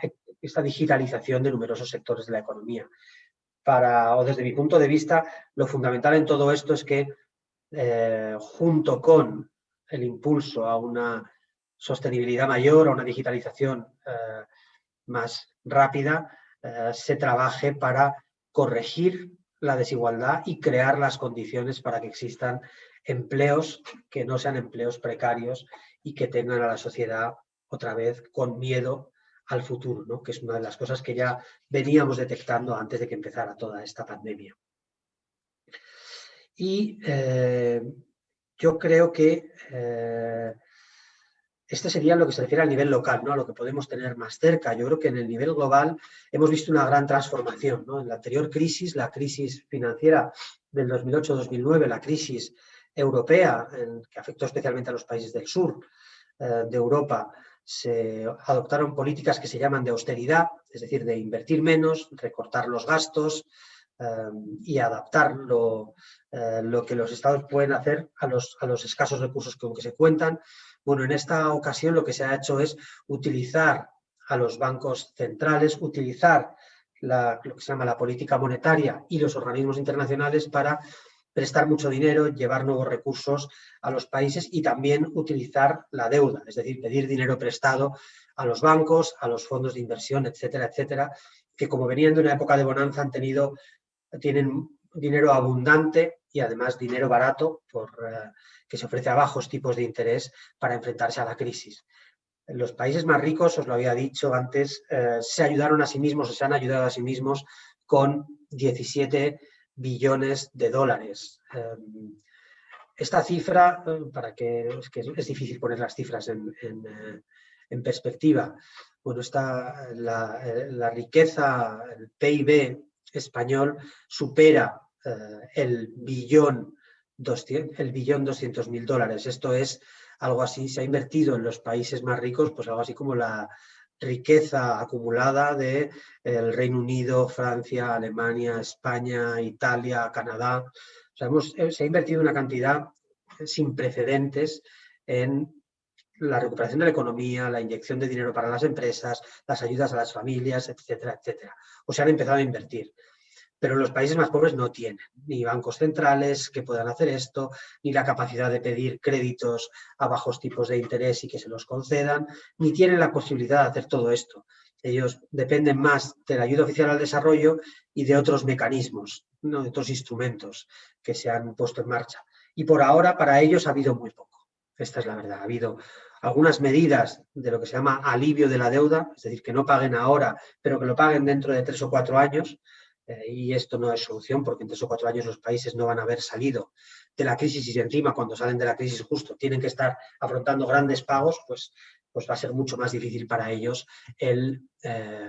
digitalización de numerosos sectores de la economía. O desde mi punto de vista, lo fundamental en todo esto es que junto con el impulso a una sostenibilidad mayor, a una digitalización más rápida, se trabaje para corregir la desigualdad y crear las condiciones para que existan empleos que no sean empleos precarios y que tengan a la sociedad otra vez con miedo al futuro, ¿no? Que es una de las cosas que ya veníamos detectando antes de que empezara toda esta pandemia. Y yo creo que este sería lo que se refiere al nivel local, ¿no? A lo que podemos tener más cerca. Yo creo que en el nivel global hemos visto una gran transformación, ¿no? En la anterior crisis, la crisis financiera del 2008-2009, la crisis europea, que afectó especialmente a los países del sur de Europa, se adoptaron políticas que se llaman de austeridad, es decir, de invertir menos, recortar los gastos y adaptar lo que los estados pueden hacer a los escasos recursos con que se cuentan. Bueno, en esta ocasión lo que se ha hecho es utilizar a los bancos centrales, utilizar lo que se llama la política monetaria y los organismos internacionales para prestar mucho dinero, llevar nuevos recursos a los países y también utilizar la deuda, es decir, pedir dinero prestado a los bancos, a los fondos de inversión, etcétera, etcétera, que como venían de una época de bonanza tienen dinero abundante y además dinero barato que se ofrece a bajos tipos de interés para enfrentarse a la crisis. Los países más ricos, os lo había dicho antes, se ayudaron a sí mismos, se han ayudado a sí mismos con 17 billones de dólares. Esta cifra, es que es difícil poner las cifras en perspectiva. Bueno, la riqueza, el PIB español supera el billón 200.000 dólares. Esto es algo así, se ha invertido en los países más ricos, pues algo así como la riqueza acumulada del Reino Unido, Francia, Alemania, España, Italia, Canadá. O sea, se ha invertido una cantidad sin precedentes en la recuperación de la economía, la inyección de dinero para las empresas, las ayudas a las familias, etcétera, etcétera. O se han empezado a invertir. Pero los países más pobres no tienen ni bancos centrales que puedan hacer esto, ni la capacidad de pedir créditos a bajos tipos de interés y que se los concedan, ni tienen la posibilidad de hacer todo esto. Ellos dependen más de la ayuda oficial al desarrollo y de otros mecanismos, ¿no? De otros instrumentos que se han puesto en marcha. Y por ahora para ellos ha habido muy poco. Esta es la verdad. Ha habido algunas medidas de lo que se llama alivio de la deuda, es decir, que no paguen ahora, pero que lo paguen dentro de 3 o 4 años. Y esto no es solución porque en 3 o 4 años los países no van a haber salido de la crisis y encima cuando salen de la crisis justo tienen que estar afrontando grandes pagos, pues va a ser mucho más difícil para ellos el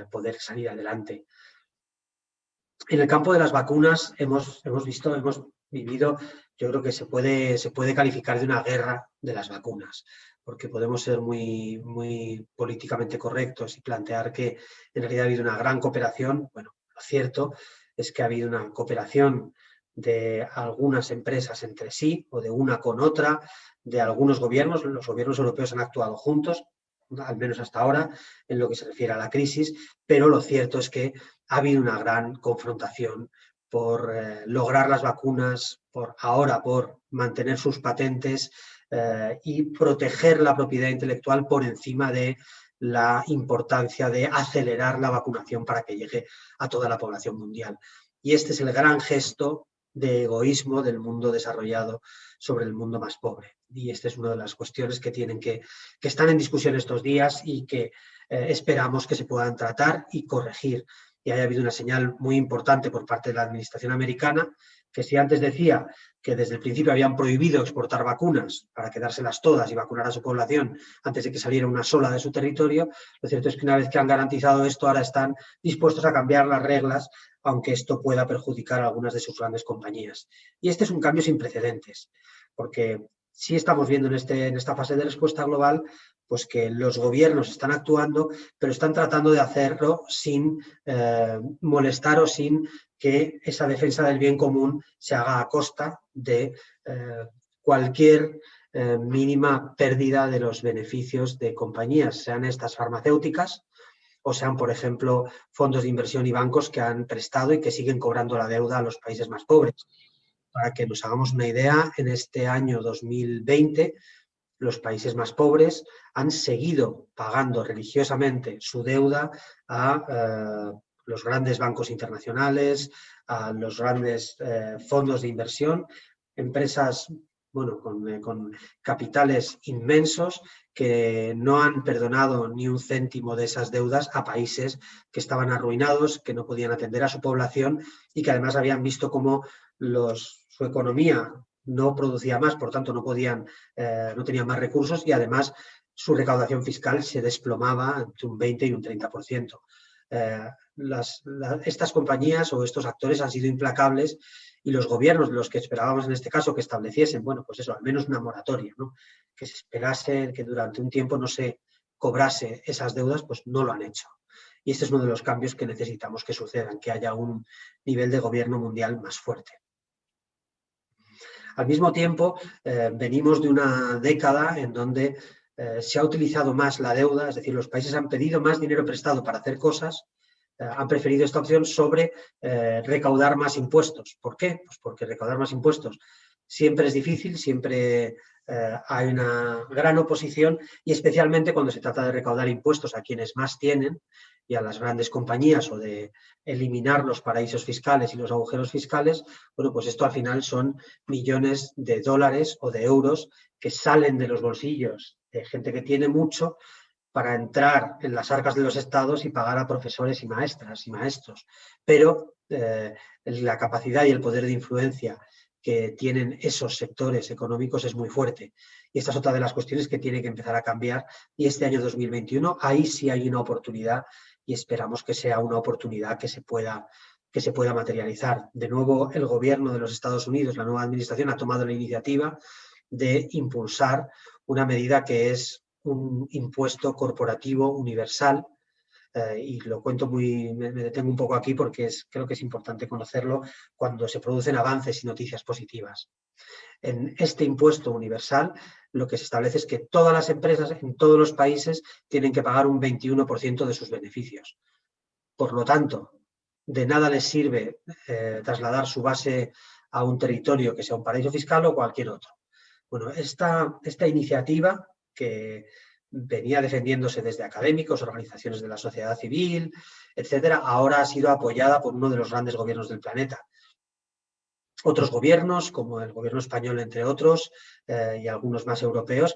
poder salir adelante. En el campo de las vacunas hemos vivido, yo creo que se puede calificar de una guerra de las vacunas, porque podemos ser muy, muy políticamente correctos y plantear que en realidad ha habido una gran cooperación. Bueno, lo cierto es que ha habido una cooperación de algunas empresas entre sí o de una con otra, de algunos gobiernos. Los gobiernos europeos han actuado juntos, al menos hasta ahora, en lo que se refiere a la crisis, pero lo cierto es que ha habido una gran confrontación por lograr las vacunas, por mantener sus patentes y proteger la propiedad intelectual por encima de la importancia de acelerar la vacunación para que llegue a toda la población mundial. Y este es el gran gesto de egoísmo del mundo desarrollado sobre el mundo más pobre. Y esta es una de las cuestiones que están en discusión estos días y que esperamos que se puedan tratar y corregir. Y haya habido una señal muy importante por parte de la administración americana, que si antes decía que desde el principio habían prohibido exportar vacunas para quedárselas todas y vacunar a su población antes de que saliera una sola de su territorio, lo cierto es que una vez que han garantizado esto, ahora están dispuestos a cambiar las reglas, aunque esto pueda perjudicar a algunas de sus grandes compañías. Y este es un cambio sin precedentes, porque sí estamos viendo en esta fase de respuesta global pues que los gobiernos están actuando, pero están tratando de hacerlo sin molestar o sin que esa defensa del bien común se haga a costa de cualquier mínima pérdida de los beneficios de compañías, sean estas farmacéuticas o sean, por ejemplo, fondos de inversión y bancos que han prestado y que siguen cobrando la deuda a los países más pobres. Para que nos hagamos una idea, en este año 2020, los países más pobres han seguido pagando religiosamente su deuda a los grandes bancos internacionales, a los grandes fondos de inversión, empresas bueno, con capitales inmensos que no han perdonado ni un céntimo de esas deudas a países que estaban arruinados, que no podían atender a su población y que además habían visto cómo su economía no producía más, por tanto no tenían más recursos y además su recaudación fiscal se desplomaba entre un 20 y un 30%. Estas compañías o estos actores han sido implacables y los gobiernos, los que esperábamos en este caso que estableciesen, bueno, pues eso, al menos una moratoria, ¿no? Que se esperase que durante un tiempo no se cobrase esas deudas, pues no lo han hecho. Y este es uno de los cambios que necesitamos que sucedan, que haya un nivel de gobierno mundial más fuerte. Al mismo tiempo, venimos de una década en donde se ha utilizado más la deuda, es decir, los países han pedido más dinero prestado para hacer cosas, han preferido esta opción sobre recaudar más impuestos. ¿Por qué? Pues porque recaudar más impuestos siempre es difícil, siempre hay una gran oposición y especialmente cuando se trata de recaudar impuestos a quienes más tienen y a las grandes compañías o de eliminar los paraísos fiscales y los agujeros fiscales, bueno, pues esto al final son millones de dólares o de euros que salen de los bolsillos de gente que tiene mucho para entrar en las arcas de los estados y pagar a profesores y maestras y maestros. Pero la capacidad y el poder de influencia que tienen esos sectores económicos es muy fuerte. Y esta es otra de las cuestiones que tiene que empezar a cambiar. Y este año 2021, ahí sí hay una oportunidad y esperamos que sea una oportunidad que se pueda materializar. De nuevo, el gobierno de los Estados Unidos, la nueva administración, ha tomado la iniciativa de impulsar una medida que es un impuesto corporativo universal, y lo cuento me detengo un poco aquí porque creo que es importante conocerlo cuando se producen avances y noticias positivas. En este impuesto universal lo que se establece es que todas las empresas en todos los países tienen que pagar un 21% de sus beneficios. Por lo tanto, de nada les sirve trasladar su base a un territorio que sea un paraíso fiscal o cualquier otro. Bueno, esta iniciativa que venía defendiéndose desde académicos, organizaciones de la sociedad civil, etcétera, ahora ha sido apoyada por uno de los grandes gobiernos del planeta. Otros gobiernos, como el gobierno español, entre otros, y algunos más europeos,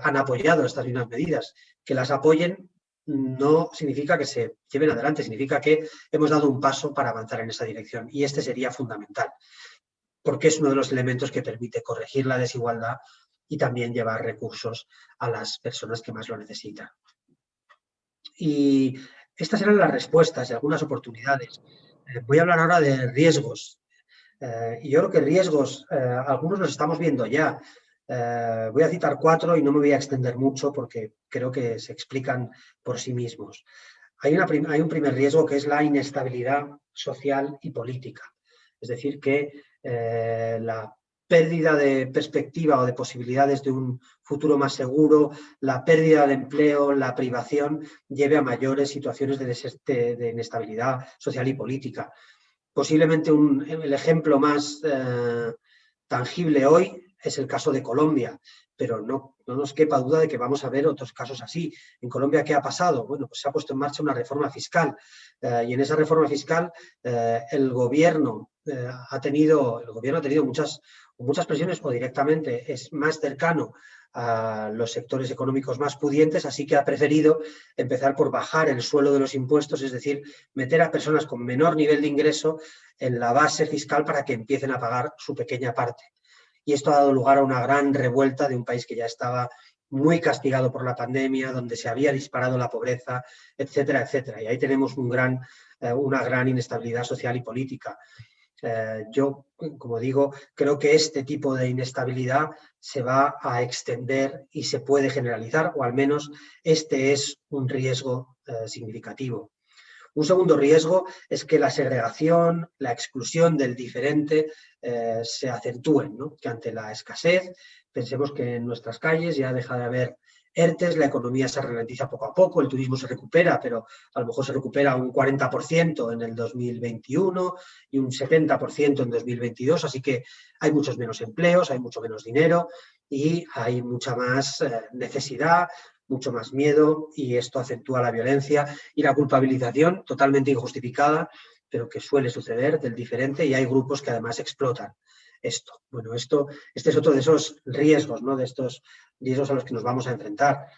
han apoyado estas mismas medidas. Que las apoyen no significa que se lleven adelante, significa que hemos dado un paso para avanzar en esa dirección y este sería fundamental, porque es uno de los elementos que permite corregir la desigualdad y también llevar recursos a las personas que más lo necesitan. Y estas eran las respuestas y algunas oportunidades. Voy a hablar ahora de riesgos. Y yo creo que riesgos, algunos los estamos viendo ya. Voy a citar 4 y no me voy a extender mucho porque creo que se explican por sí mismos. Hay un primer riesgo que es la inestabilidad social y política. Es decir, que la pérdida de perspectiva o de posibilidades de un futuro más seguro, la pérdida de empleo, la privación, lleve a mayores situaciones de inestabilidad social y política. Posiblemente el ejemplo más tangible hoy es el caso de Colombia, pero no nos quepa duda de que vamos a ver otros casos así. En Colombia, ¿qué ha pasado? Bueno, pues se ha puesto en marcha una reforma fiscal y en esa reforma fiscal el gobierno ha tenido muchas presiones o directamente es más cercano a los sectores económicos más pudientes, así que ha preferido empezar por bajar el suelo de los impuestos, es decir, meter a personas con menor nivel de ingreso en la base fiscal para que empiecen a pagar su pequeña parte. Y esto ha dado lugar a una gran revuelta de un país que ya estaba muy castigado por la pandemia, donde se había disparado la pobreza, etcétera, etcétera. Y ahí tenemos una gran inestabilidad social y política. Yo, como digo, creo que este tipo de inestabilidad se va a extender y se puede generalizar, o al menos este es un riesgo significativo. Un segundo riesgo es que la segregación, la exclusión del diferente se acentúen, ¿no? Que ante la escasez, pensemos que en nuestras calles ya deja de haber ERTES, la economía se ralentiza poco a poco, el turismo se recupera, pero a lo mejor se recupera un 40% en el 2021 y un 70% en 2022, así que hay muchos menos empleos, hay mucho menos dinero y hay mucha más necesidad, mucho más miedo y esto acentúa la violencia y la culpabilización totalmente injustificada, pero que suele suceder del diferente y hay grupos que además explotan esto. Bueno, este es otro de esos riesgos, ¿no? De estos riesgos a los que nos vamos a enfrentar.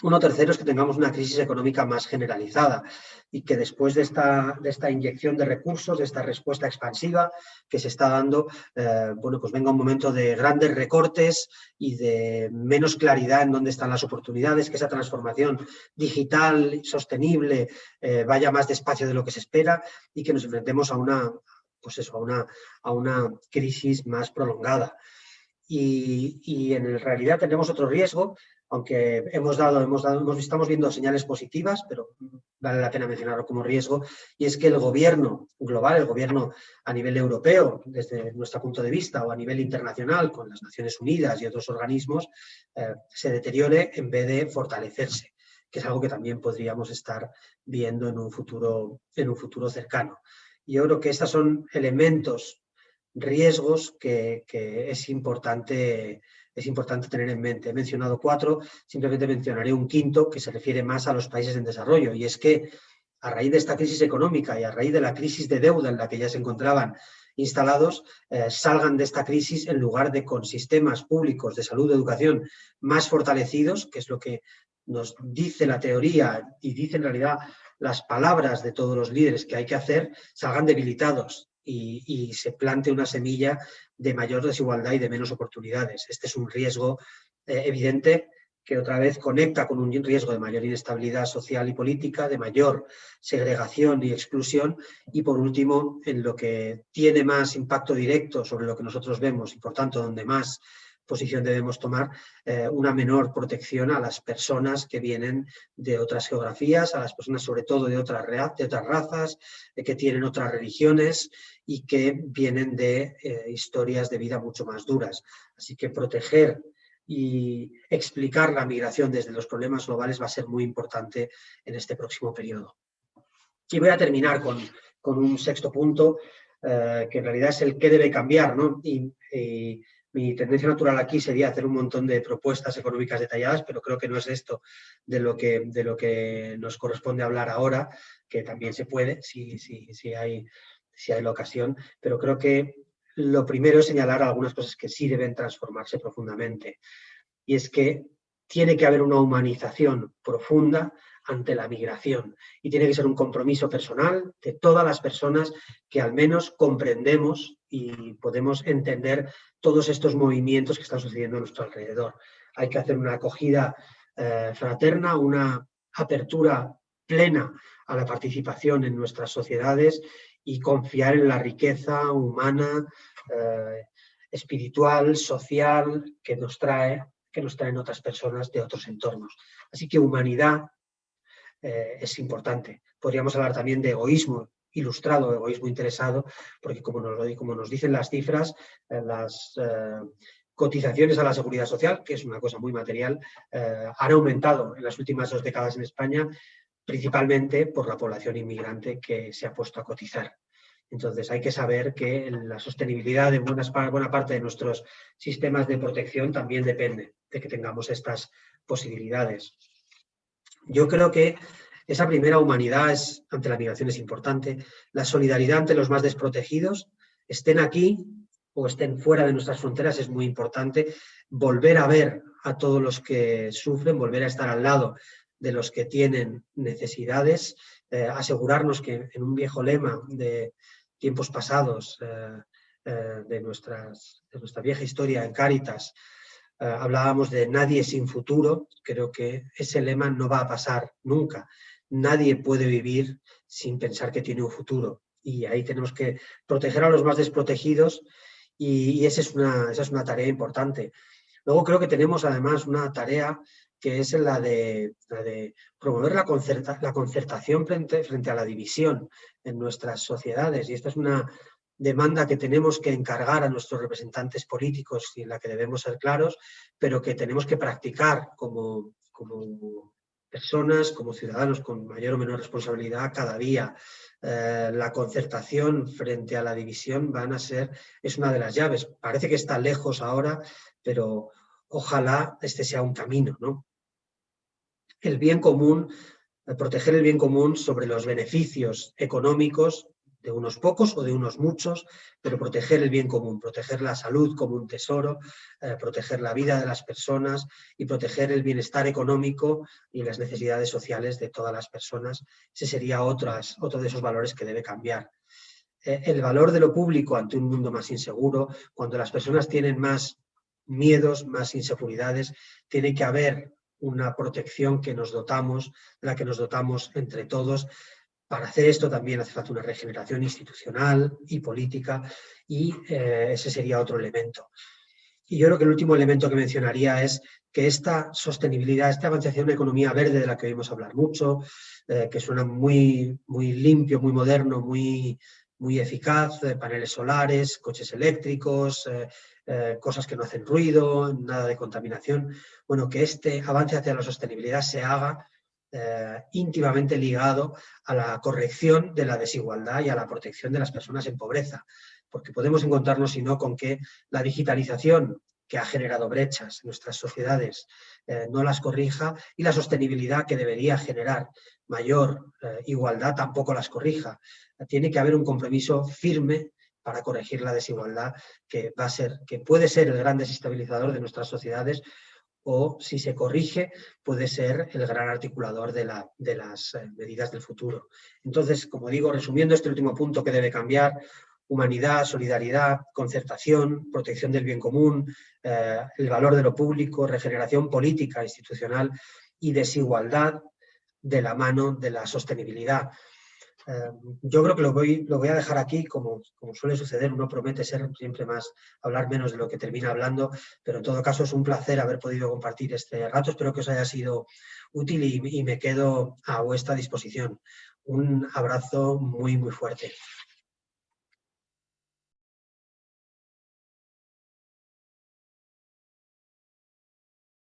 Uno tercero es que tengamos una crisis económica más generalizada y que después de esta inyección de recursos, de esta respuesta expansiva que se está dando, bueno, pues venga un momento de grandes recortes y de menos claridad en dónde están las oportunidades, que esa transformación digital, sostenible, vaya más despacio de lo que se espera y que nos enfrentemos a una crisis más prolongada. Y en realidad tenemos otro riesgo, aunque estamos viendo señales positivas, pero vale la pena mencionarlo como riesgo, y es que el gobierno global, el gobierno a nivel europeo, desde nuestro punto de vista, o a nivel internacional, con las Naciones Unidas y otros organismos, se deteriore en vez de fortalecerse, que es algo que también podríamos estar viendo en un futuro cercano. Y yo creo que estos son elementos, riesgos que es importante tener en mente. He mencionado 4, simplemente mencionaré un quinto que se refiere más a los países en desarrollo, y es que a raíz de esta crisis económica y a raíz de la crisis de deuda en la que ya se encontraban instalados, salgan de esta crisis en lugar de con sistemas públicos de salud y educación más fortalecidos, que es lo que nos dice la teoría y dice en realidad las palabras de todos los líderes que hay que hacer, salgan debilitados y se plante una semilla de mayor desigualdad y de menos oportunidades. Este es un riesgo evidente que otra vez conecta con un riesgo de mayor inestabilidad social y política, de mayor segregación y exclusión, y por último, en lo que tiene más impacto directo sobre lo que nosotros vemos y por tanto donde más posición debemos tomar, una menor protección a las personas que vienen de otras geografías, a las personas sobre todo de otras razas, que tienen otras religiones y que vienen de historias de vida mucho más duras. Así que proteger y explicar la migración desde los problemas globales va a ser muy importante en este próximo periodo. Y voy a terminar con un sexto punto, que en realidad es el qué debe cambiar, ¿no? Y mi tendencia natural aquí sería hacer un montón de propuestas económicas detalladas, pero creo que no es esto de lo que nos corresponde hablar ahora, que también se puede, si hay la ocasión, pero creo que lo primero es señalar algunas cosas que sí deben transformarse profundamente. Y es que tiene que haber una humanización profunda ante la migración y tiene que ser un compromiso personal de todas las personas que al menos comprendemos y podemos entender todos estos movimientos que están sucediendo a nuestro alrededor. Hay que hacer una acogida fraterna, una apertura plena a la participación en nuestras sociedades y confiar en la riqueza humana, espiritual, social que nos traen otras personas de otros entornos. Así que humanidad es importante. Podríamos hablar también de egoísmo ilustrado, egoísmo interesado, porque como nos dicen las cifras, las cotizaciones a la seguridad social, que es una cosa muy material, han aumentado en las últimas 2 décadas en España, principalmente por la población inmigrante que se ha puesto a cotizar. Entonces hay que saber que la sostenibilidad de buena parte de nuestros sistemas de protección también depende de que tengamos estas posibilidades. Yo creo que esa primera humanidad ante la migración es importante. La solidaridad ante los más desprotegidos, estén aquí o estén fuera de nuestras fronteras, es muy importante. Volver a ver a todos los que sufren, volver a estar al lado de los que tienen necesidades, asegurarnos que en un viejo lema de tiempos pasados, de nuestra vieja historia en Cáritas, hablábamos de nadie sin futuro. Creo que ese lema no va a pasar nunca. Nadie puede vivir sin pensar que tiene un futuro. Y ahí tenemos que proteger a los más desprotegidos y esa es una tarea importante. Luego creo que tenemos además una tarea que es la de promover la concertación frente a la división en nuestras sociedades. Y esta es una demanda que tenemos que encargar a nuestros representantes políticos y en la que debemos ser claros, pero que tenemos que practicar como personas, como ciudadanos con mayor o menor responsabilidad cada día. La concertación frente a la división es una de las llaves. Parece que está lejos ahora, pero ojalá este sea un camino, ¿no? El bien común, proteger el bien común sobre los beneficios económicos de unos pocos o de unos muchos, pero proteger el bien común, proteger la salud como un tesoro, proteger la vida de las personas y proteger el bienestar económico y las necesidades sociales de todas las personas. Ese sería otro de esos valores que debe cambiar. El valor de lo público ante un mundo más inseguro, cuando las personas tienen más miedos, más inseguridades, tiene que haber una protección que nos dotamos, de la que nos dotamos entre todos. Para hacer esto también hace falta una regeneración institucional y política y ese sería otro elemento. Y yo creo que el último elemento que mencionaría es que esta sostenibilidad, este avance hacia una economía verde de la que oímos hablar mucho, que suena muy, muy limpio, muy moderno, muy eficaz, paneles solares, coches eléctricos, cosas que no hacen ruido, nada de contaminación. Bueno, que este avance hacia la sostenibilidad se haga íntimamente ligado a la corrección de la desigualdad y a la protección de las personas en pobreza, porque podemos encontrarnos, si no, con que la digitalización que ha generado brechas en nuestras sociedades no las corrija y la sostenibilidad que debería generar mayor igualdad tampoco las corrija. Tiene que haber un compromiso firme para corregir la desigualdad que puede ser el gran desestabilizador de nuestras sociedades o, si se corrige, puede ser el gran articulador de las medidas del futuro. Entonces, como digo, resumiendo este último punto que debe cambiar: humanidad, solidaridad, concertación, protección del bien común, el valor de lo público, regeneración política, institucional y desigualdad de la mano de la sostenibilidad. Yo creo que lo voy a dejar aquí, como suele suceder. Uno promete siempre hablar menos de lo que termina hablando, pero en todo caso es un placer haber podido compartir este rato. Espero que os haya sido útil y me quedo a vuestra disposición. Un abrazo muy, muy fuerte.